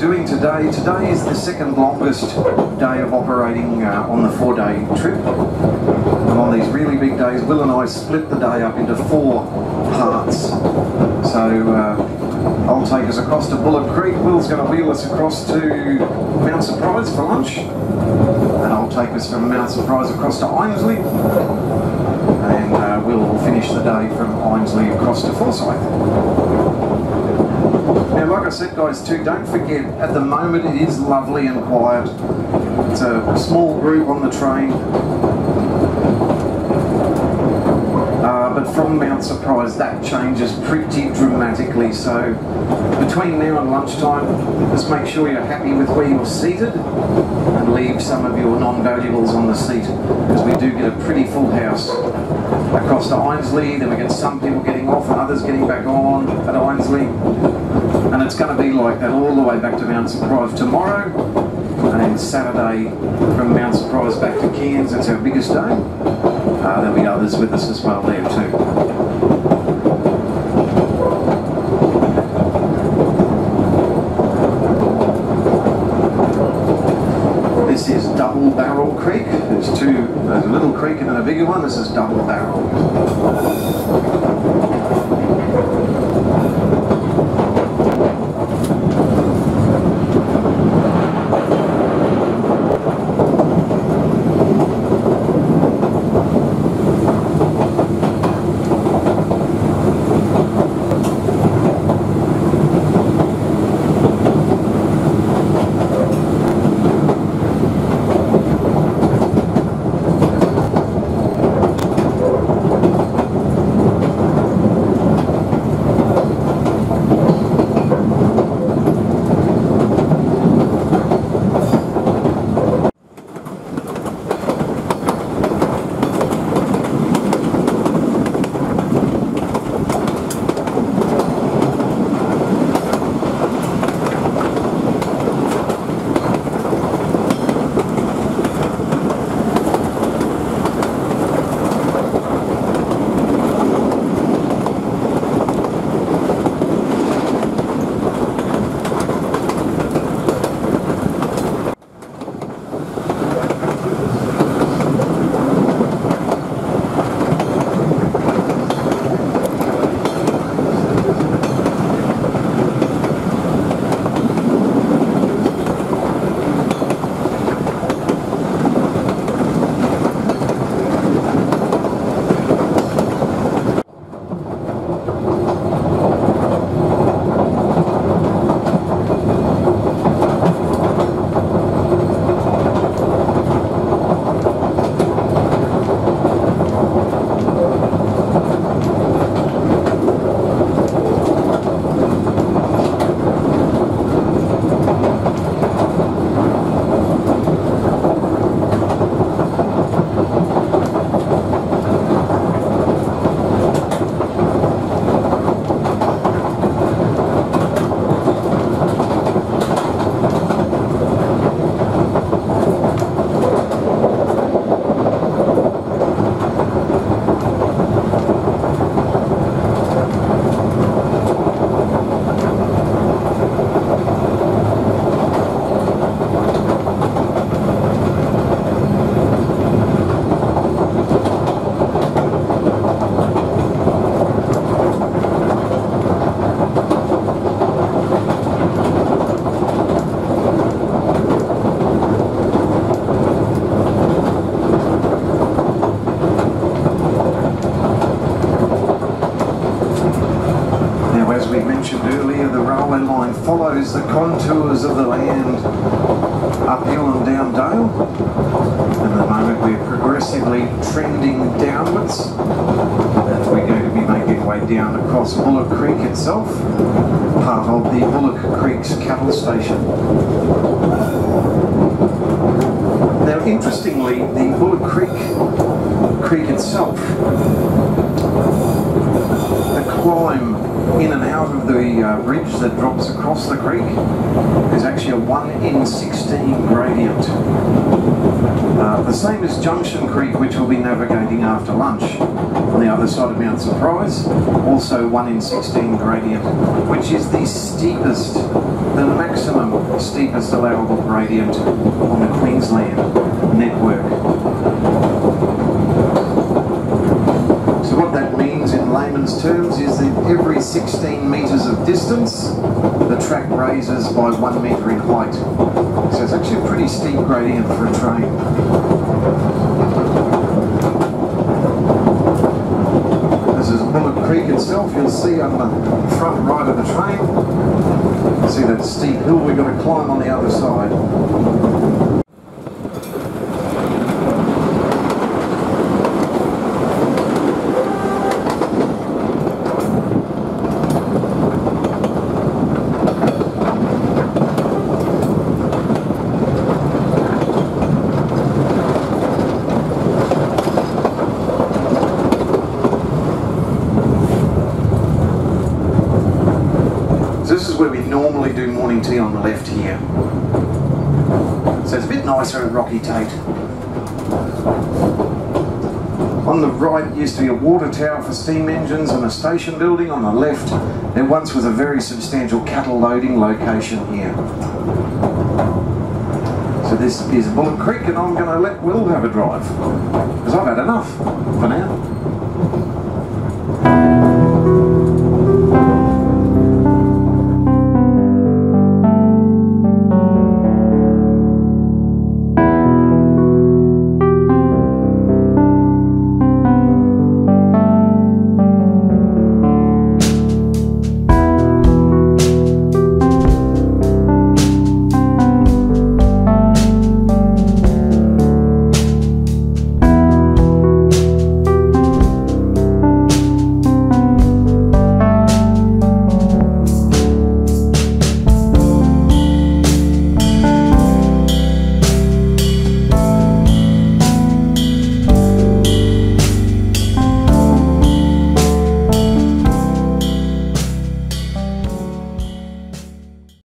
doing today. Today is the second longest day of operating on the 4-day trip. And on these really big days, Will and I split the day up into 4 parts. So I'll take us across to Bullock Creek. Will's going to wheel us across to Mount Surprise for lunch. And I'll take us from Mount Surprise across to Einige. And we'll finish the day from Einige across to Forsyth. Now, like I said, guys, too, don't forget, at the moment it is lovely and quiet. It's a small group on the train. But from Mount Surprise, that changes pretty dramatically. So between now and lunchtime, just make sure you're happy with where you're seated and leave some of your non-valuables on the seat, because we do get a pretty full house across to Einige. Then we get some people getting off and others getting back on at Einige. And it's going to be like that all the way back to Mount Surprise tomorrow, and then Saturday from Mount Surprise back to Cairns. That's our biggest day. There'll be others with us as well there too. This is Double Barrel Creek. There's a little creek and then a bigger one. This is Double Barrel. Follows the contours of the land uphill and down dale. And at the moment we're progressively trending downwards as we're going to be making our way down across Bullock Creek itself, part of the Bullock Creek's cattle station. Now, interestingly, the Bullock Creek itself, the climb in and out of the bridge that drops across the creek is actually a 1 in 16 gradient. The same as Junction Creek, which we'll be navigating after lunch on the other side of Mount Surprise. Also 1 in 16 gradient, which is the steepest, the maximum steepest allowable gradient on the Queensland network. So what that means in layman's terms is that every 16 metres of distance, the track raises by 1 metre in height. So it's actually a pretty steep gradient for a train. This is Bullock Creek itself. You'll see on the front right of the train, see that steep hill we've got to climb on the other side. This is where we normally do morning tea on the left here. So it's a bit nicer at Rocky Tate. On the right used to be a water tower for steam engines and a station building. On the left there once was a very substantial cattle loading location here. So this is Bullock Creek and I'm going to let Will have a drive because I've had enough for now.